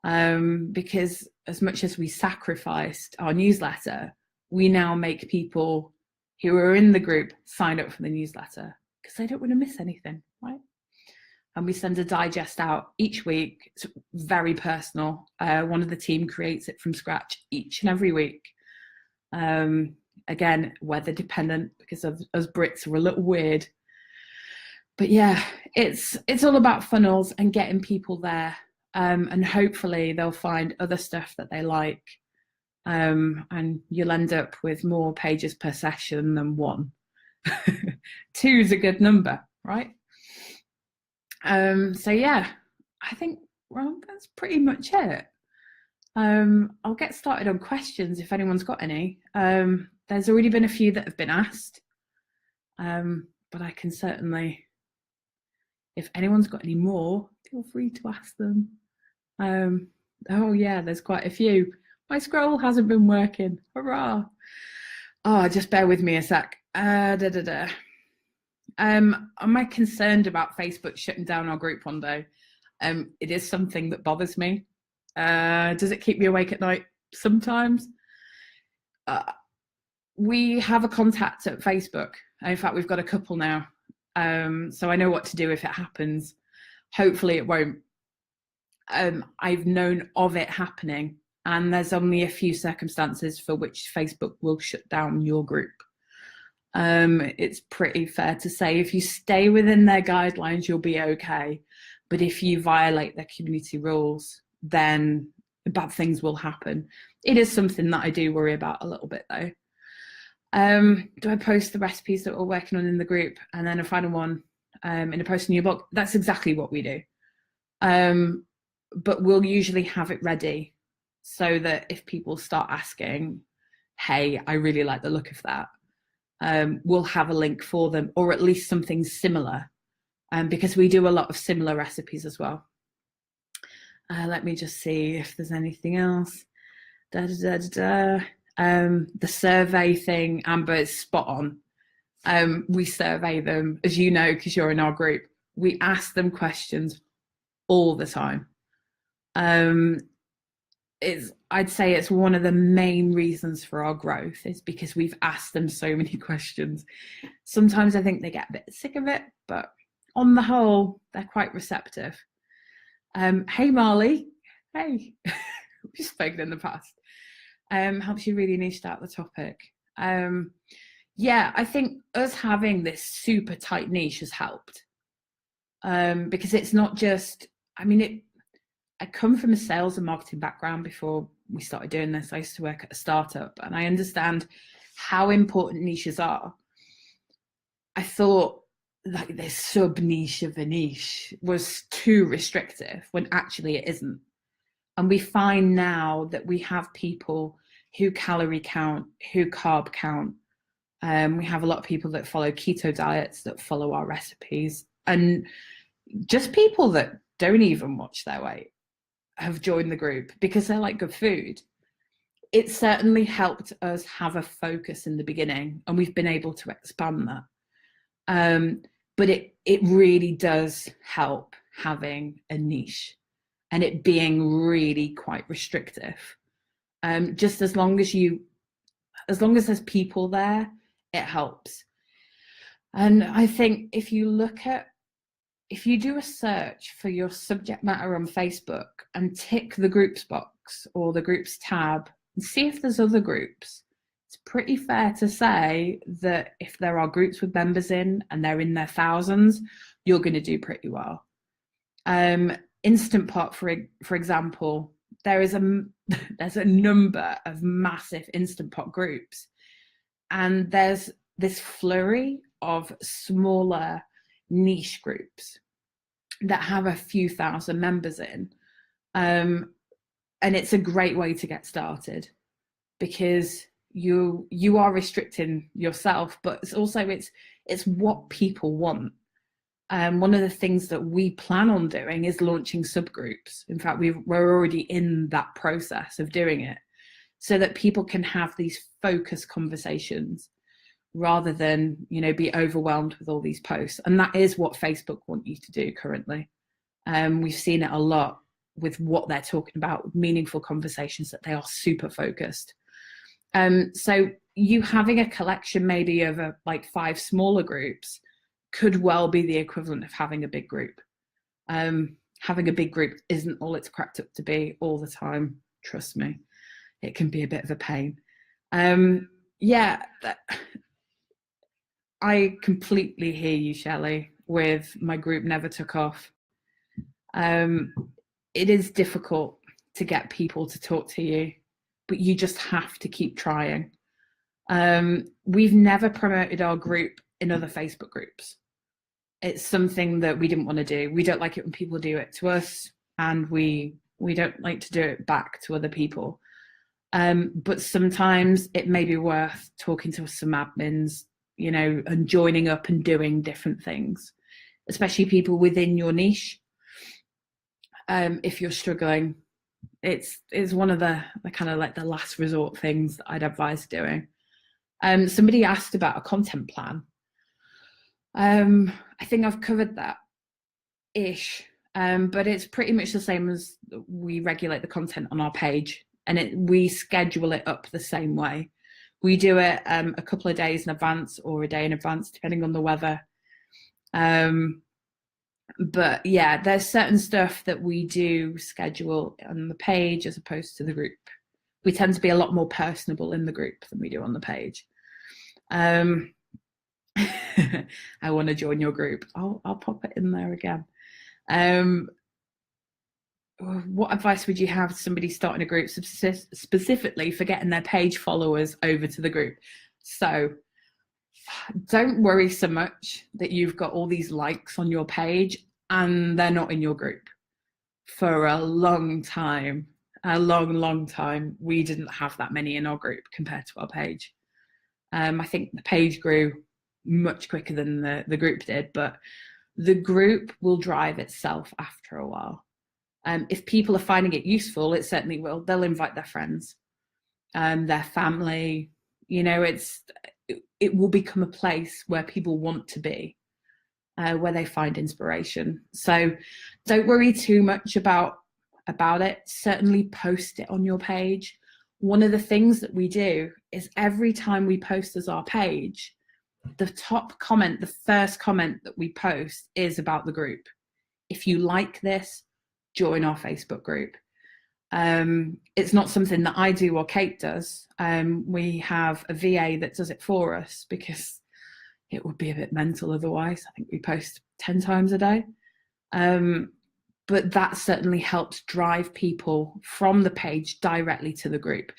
Because as much as we sacrificed our newsletter, we now make people who are in the group sign up for the newsletter because they don't want to miss anything, right? And we send a digest out each week. It's very personal. One of the team creates it from scratch each and every week. Again, weather dependent because of us Brits are a little weird. But yeah, it's all about funnels and getting people there. And hopefully they'll find other stuff that they like. And you'll end up with more pages per session than one. 2 is a good number, right? So yeah, I think, well, that's pretty much it. I'll get started on questions if anyone's got any. There's already been a few that have been asked, but I can certainly, if anyone's got any more, feel free to ask them. Oh yeah, there's quite a few. My scroll hasn't been working. Hurrah! Oh, just bear with me a sec. Am I concerned about Facebook shutting down our group one day? It is something that bothers me. Does it keep me awake at night? Sometimes. We have a contact at Facebook. In fact, we've got a couple now. So I know what to do if it happens. Hopefully it won't. I've known of it happening, and there's only a few circumstances for which Facebook will shut down your group. It's pretty fair to say if you stay within their guidelines, you'll be okay. But if you violate their community rules, then bad things will happen. It is something that I do worry about a little bit though. Do I post the recipes that we're working on in the group and then a final one in a post in your blog? That's exactly what we do. But we'll usually have it ready so that if people start asking, hey, I really like the look of that, we'll have a link for them, or at least something similar, because we do a lot of similar recipes as well. Let me just see if there's anything else. The survey thing, Amber, is spot on. We survey them, as you know, because you're in our group. We ask them questions all the time. I'd say it's one of the main reasons for our growth is because we've asked them so many questions. Sometimes I think they get a bit sick of it, but on the whole, they're quite receptive. Hey, Marley. Hey, we've spoken in the past. Helps you really niche out the topic. Yeah, I think us having this super tight niche has helped, because it's not just, I come from a sales and marketing background before we started doing this. I used to work at a startup and I understand how important niches are. I thought like this sub niche of a niche was too restrictive when actually it isn't. And we find now that we have people who calorie count, who carb count. We have a lot of people that follow keto diets, that follow our recipes, and just people that don't even watch their weight have joined the group because they like good food. it certainly helped us have a focus in the beginning, and we've been able to expand that. But it really does help having a niche and it being really quite restrictive. Just as long as there's people there, it helps. And I think if you do a search for your subject matter on Facebook and tick the groups box or the groups tab and see if there's other groups, it's pretty fair to say that if there are groups with members in and they're in their thousands, you're going to do pretty well. Instant Pot, for example, there's a number of massive Instant Pot groups, and there's this flurry of smaller niche groups that have a few thousand members in, and it's a great way to get started because you are restricting yourself, but it's also it's what people want. One of the things that we plan on doing is launching subgroups. In fact, we're already in that process of doing it so that people can have these focused conversations rather than, be overwhelmed with all these posts. And that is what Facebook want you to do currently. We've seen it a lot with what they're talking about, meaningful conversations, that they are super focused. So you having a collection maybe of like 5 smaller groups could well be the equivalent of having a big group. Having a big group isn't all it's cracked up to be all the time. Trust me, it can be a bit of a pain. I completely hear you, Shelley, with my group never took off. It is difficult to get people to talk to you, but you just have to keep trying. We've never promoted our group in other Facebook groups. It's something that we didn't want to do. We don't like it when people do it to us, and we don't like to do it back to other people. But sometimes it may be worth talking to some admins, and joining up and doing different things, especially people within your niche. If you're struggling, it's one of the kind of like the last resort things that I'd advise doing. Somebody asked about a content plan. I think I've covered that ish, but it's pretty much the same as we regulate the content on our page, and we schedule it up the same way. We do it a couple of days in advance or a day in advance, depending on the weather. But yeah, there's certain stuff that we do schedule on the page as opposed to the group. We tend to be a lot more personable in the group than we do on the page. I want to join your group. I'll pop it in there again. What advice would you have to somebody starting a group specifically for getting their page followers over to the group? So don't worry so much that you've got all these likes on your page and they're not in your group. For a long time, we didn't have that many in our group compared to our page. I think the page grew much quicker than the group did, but the group will drive itself after a while. If people are finding it useful, it certainly will. They'll invite their friends, their family. It will become a place where people want to be, where they find inspiration. So don't worry too much about it. Certainly post it on your page. One of the things that we do is every time we post as our page, the top comment, the first comment that we post is about the group. If you like this, join our Facebook group. It's not something that I do or Kate does. We have a VA that does it for us because it would be a bit mental otherwise. I think we post 10 times a day. But that certainly helps drive people from the page directly to the group.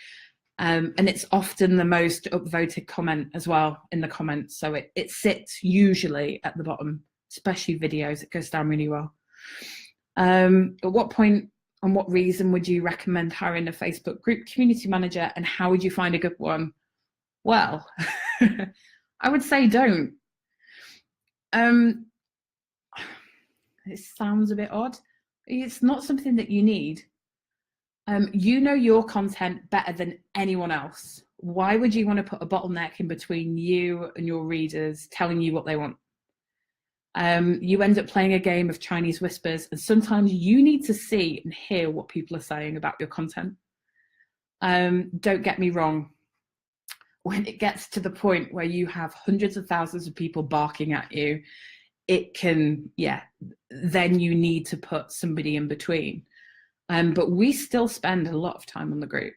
And it's often the most upvoted comment as well in the comments. So it sits usually at the bottom, especially videos. It goes down really well. At what point and what reason would you recommend hiring a Facebook group community manager, and how would you find a good one? Well, I would say don't. It sounds a bit odd. It's not something that you need. You know your content better than anyone else. Why would you want to put a bottleneck in between you and your readers telling you what they want? You end up playing a game of Chinese whispers, and sometimes you need to see and hear what people are saying about your content. Don't get me wrong. When it gets to the point where you have hundreds of thousands of people barking at you, it can, yeah, then you need to put somebody in between. But we still spend a lot of time on the group,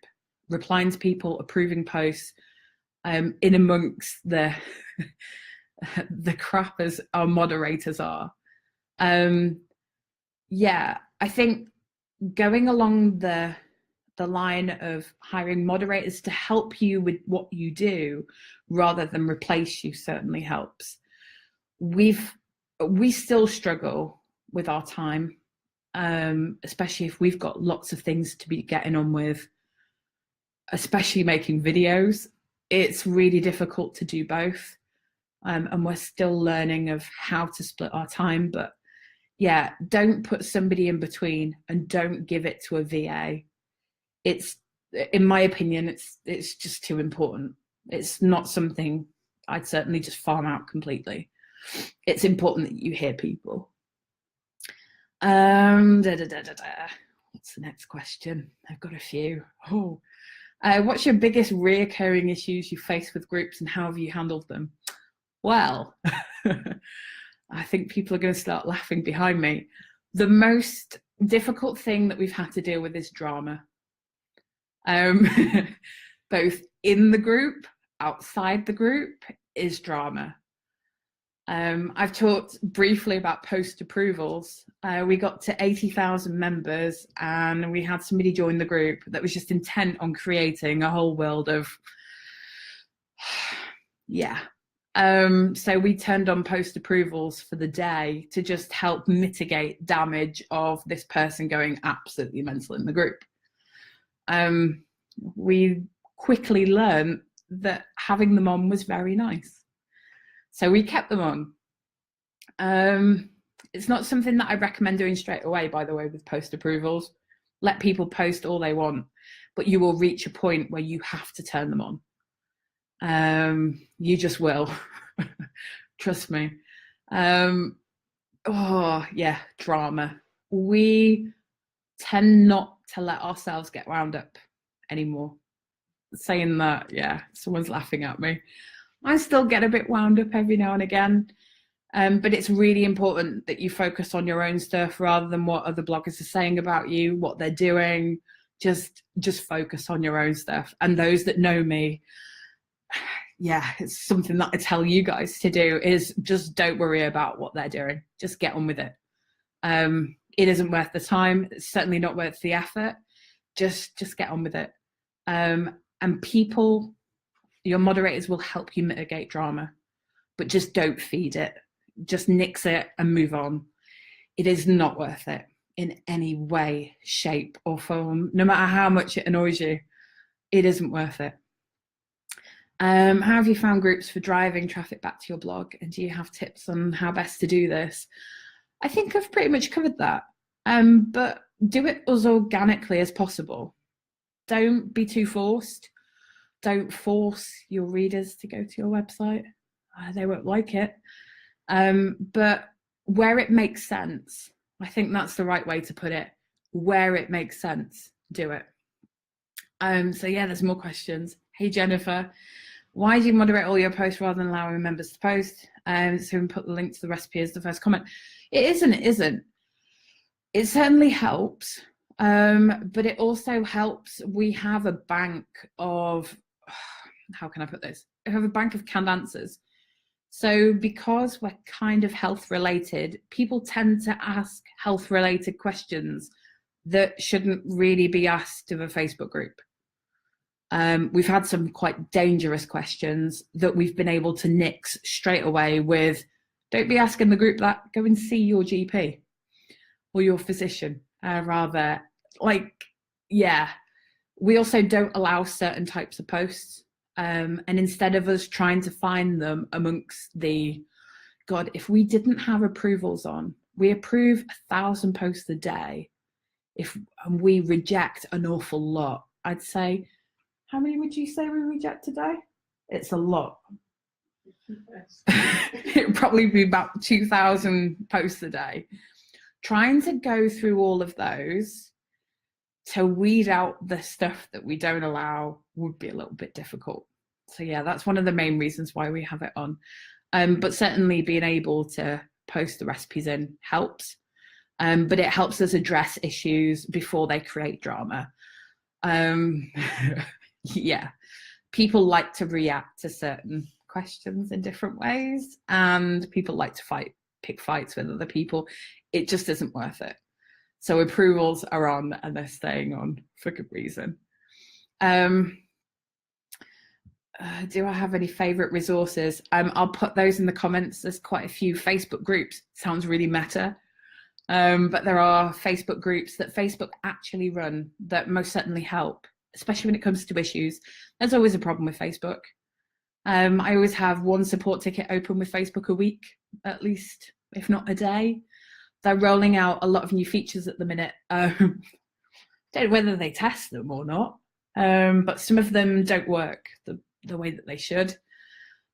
replying to people, approving posts, in amongst the the crap as our moderators are. Yeah, I think going along the line of hiring moderators to help you with what you do rather than replace you certainly helps. We still struggle with our time, especially if we've got lots of things to be getting on with, especially making videos. It's really difficult to do both, and we're still learning of how to split our time. But yeah, don't put somebody in between, and don't give it to a VA. It's, in my opinion, it's just too important. It's not something I'd certainly just farm out completely. It's important that you hear people. What's the next question? I've got a few. What's your biggest reoccurring issues you face with groups, and how have you handled them? Well, I think people are going to start laughing behind me. The most difficult thing that we've had to deal with is drama. Both in the group, outside the group, is drama. I've talked briefly about post approvals. We got to 80,000 members, and we had somebody join the group that was just intent on creating a whole world of, yeah. So we turned on post approvals for the day to just help mitigate damage of this person going absolutely mental in the group. We quickly learned that having them on was very nice, so we kept them on. It's not something that I recommend doing straight away, by the way, with post approvals. Let people post all they want, but you will reach a point where you have to turn them on. You just will. Trust me. Oh yeah, drama. We tend not to let ourselves get wound up anymore. Saying that, yeah, someone's laughing at me. I still get a bit wound up every now and again, but it's really important that you focus on your own stuff rather than what other bloggers are saying about you, what they're doing. Just focus on your own stuff. And those that know me, yeah, it's something that I tell you guys to do, is just don't worry about what they're doing. Just get on with it. It isn't worth the time. It's certainly not worth the effort. Just get on with it. And people, your moderators will help you mitigate drama, but just don't feed it. Just nix it and move on. It is not worth it in any way, shape or form. No matter how much it annoys you, it isn't worth it. How have you found groups for driving traffic back to your blog? And do you have tips on how best to do this? I think I've pretty much covered that. But do it as organically as possible. Don't be too forced. Don't force your readers to go to your website. They won't like it. But where it makes sense, I think that's the right way to put it. Where it makes sense, do it. So yeah, there's more questions. Hey, Jennifer, why do you moderate all your posts rather than allowing members to post? So we put the link to the recipe as the first comment. It isn't. It certainly helps. But it also helps. We have a bank of, how can I put this? We have a bank of canned answers. So because we're kind of health related, people tend to ask health related questions that shouldn't really be asked of a Facebook group. We've had some quite dangerous questions that we've been able to nix straight away with, don't be asking the group that, go and see your GP or your physician. Rather, like, yeah, we also don't allow certain types of posts. And instead of us trying to find them amongst the, God, if we didn't have approvals on, we approve 1,000 posts a day. and we reject an awful lot. I'd say, how many would you say we reject a day? It's a lot. It would probably be about 2,000 posts a day. Trying to go through all of those to weed out the stuff that we don't allow would be a little bit difficult. So yeah, that's one of the main reasons why we have it on. But certainly being able to post the recipes in helps. But it helps us address issues before they create drama. Yeah, people like to react to certain questions in different ways, and people like to pick fights with other people. It just isn't worth it. So approvals are on, and they're staying on for good reason. Do I have any favorite resources? I'll put those in the comments. There's quite a few Facebook groups. Sounds really meta. But there are Facebook groups that Facebook actually run that most certainly help, especially when it comes to issues. There's always a problem with Facebook. I always have one support ticket open with Facebook a week, at least, if not a day. They're rolling out a lot of new features at the minute. Don't know whether they test them or not, but some of them don't work the way that they should.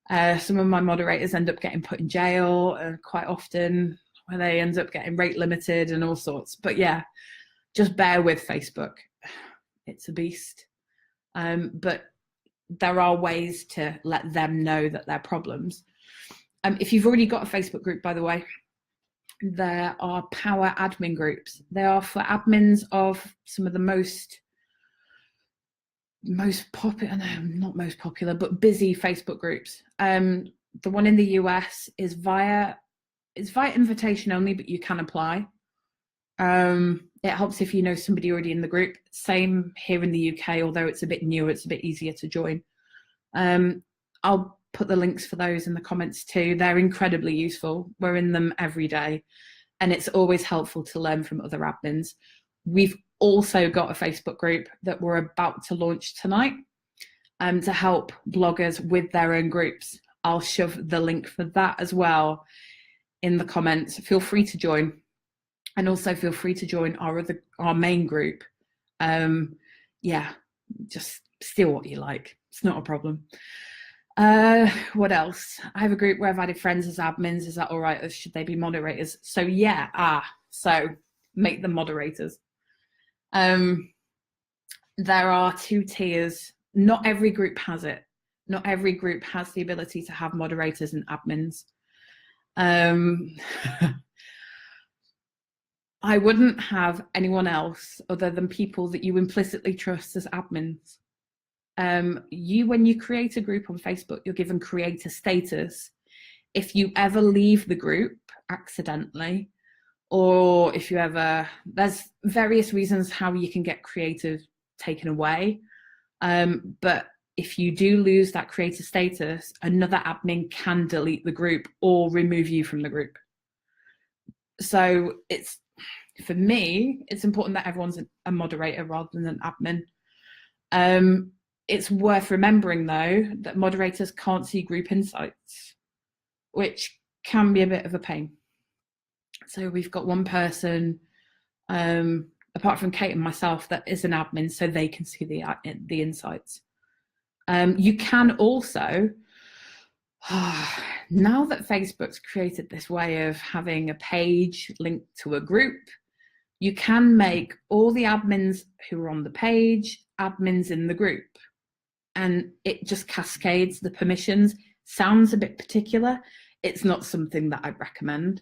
Some of my moderators end up getting put in jail quite often, where they end up getting rate limited and all sorts. But yeah, just bear with Facebook. It's a beast. But there are ways to let them know that they're problems. If you've already got a Facebook group, by the way, there are power admin groups. They are for admins of some of the most popular, no, not most popular, but busy Facebook groups. The one in the US is via invitation only, but you can apply. It helps if you know somebody already in the group. Same here in the UK, although it's a bit newer, it's a bit easier to join. I'll put the links for those in the comments too. They're incredibly useful. We're in them every day, and it's always helpful to learn from other admins. We've also got a Facebook group that we're about to launch tonight to help bloggers with their own groups. I'll shove the link for that as well in the comments. Feel free to join, and also feel free to join our main group. Yeah, just steal what you like. It's not a problem. What else? I have a group where I've added friends as admins. Is that all right, or should they be moderators? So yeah, so make them moderators. There are 2 tiers. Not every group has it. Not every group has the ability to have moderators and admins. I wouldn't have anyone else other than people that you implicitly trust as admins. When you create a group on Facebook, you're given creator status. If you ever leave the group accidentally, or if you ever, there's various reasons how you can get creative taken away. But if you do lose that creator status, another admin can delete the group or remove you from the group. So for me, it's important that everyone's a moderator rather than an admin. It's worth remembering, though, that moderators can't see group insights, which can be a bit of a pain. So we've got one person, apart from Kate and myself, that is an admin, so they can see the insights. You can also, now that Facebook's created this way of having a page linked to a group, you can make all the admins who are on the page admins in the group. And it just cascades the permissions. Sounds a bit particular. It's not something that I'd recommend,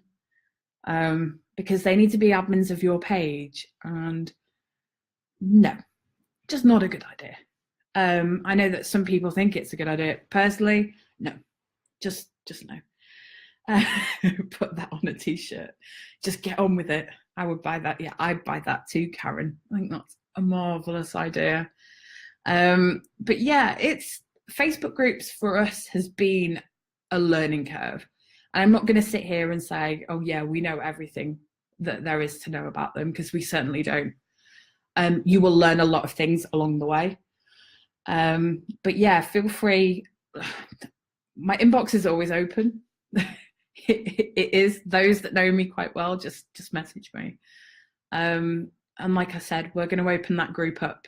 because they need to be admins of your page, and no, just not a good idea. I know that some people think it's a good idea. Personally, no, just no. Put that on a t-shirt. Just get on with it. I would buy that. Yeah, I'd buy that too, Karen. I think that's a marvelous idea. But yeah, Facebook groups for us has been a learning curve. And I'm not going to sit here and say, oh yeah, we know everything that there is to know about them, because we certainly don't. You will learn a lot of things along the way. But yeah, feel free. My inbox is always open. It is. Those that know me quite well, just message me. And like I said, we're going to open that group up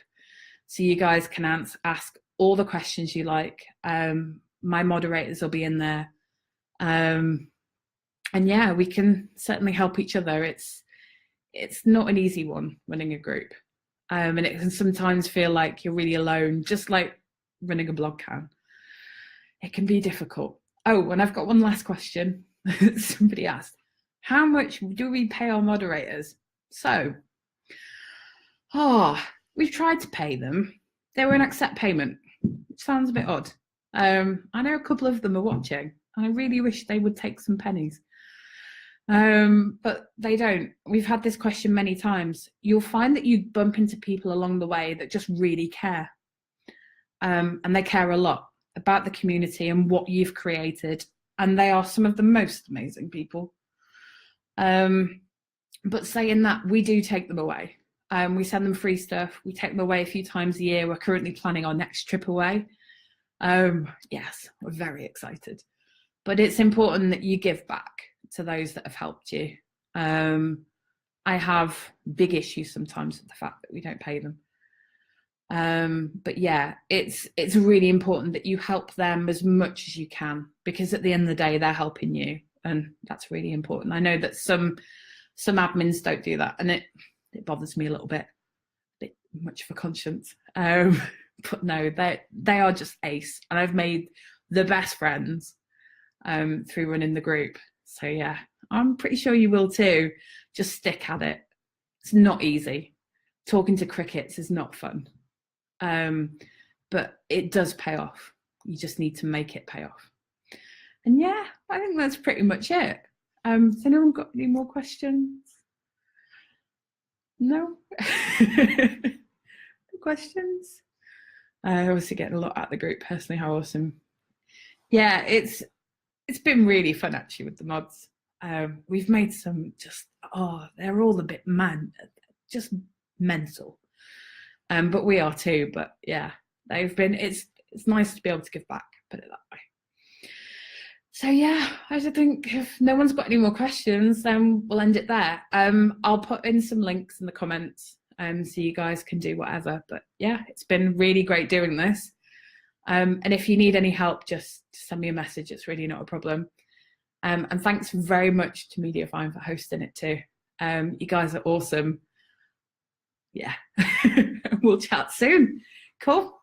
so you guys can ask all the questions you like. My moderators will be in there. And yeah, we can certainly help each other. It's not an easy one, running a group. And it can sometimes feel like you're really alone, just like running a blog can. It can be difficult. Oh, and I've got one last question. Somebody asked, how much do we pay our moderators? So, we've tried to pay them. They won't accept payment, which sounds a bit odd. I know a couple of them are watching, and I really wish they would take some pennies. But they don't. We've had this question many times. You'll find that you bump into people along the way that just really care. And they care a lot about the community and what you've created. And they are some of the most amazing people. But saying that, we do take them away. We send them free stuff. We take them away a few times a year. We're currently planning our next trip away. Yes, we're very excited. But it's important that you give back to those that have helped you. I have big issues sometimes with the fact that we don't pay them. But yeah, it's really important that you help them as much as you can, because at the end of the day, they're helping you, and that's really important. I know that some admins don't do that, and it bothers me a little bit much of a conscience. But no, they are just ace, and I've made the best friends through running the group. So yeah, I'm pretty sure you will too. Just stick at it. It's not easy. Talking to crickets is not fun. But it does pay off. You just need to make it pay off. And yeah, I think that's pretty much it. Has anyone got any more questions? No? No questions? I obviously get a lot out of the group personally. How awesome. Yeah, it's been really fun actually with the mods. We've made some just, they're all a bit just mental. But we are too. But yeah, they've been, it's nice to be able to give back, put it that way. So yeah, I think if no one's got any more questions, then we'll end it there. I'll put in some links in the comments so you guys can do whatever. But yeah, it's been really great doing this. And if you need any help, just send me a message. It's really not a problem. And thanks very much to Mediafine for hosting it too. You guys are awesome. Yeah, we'll chat soon. Cool.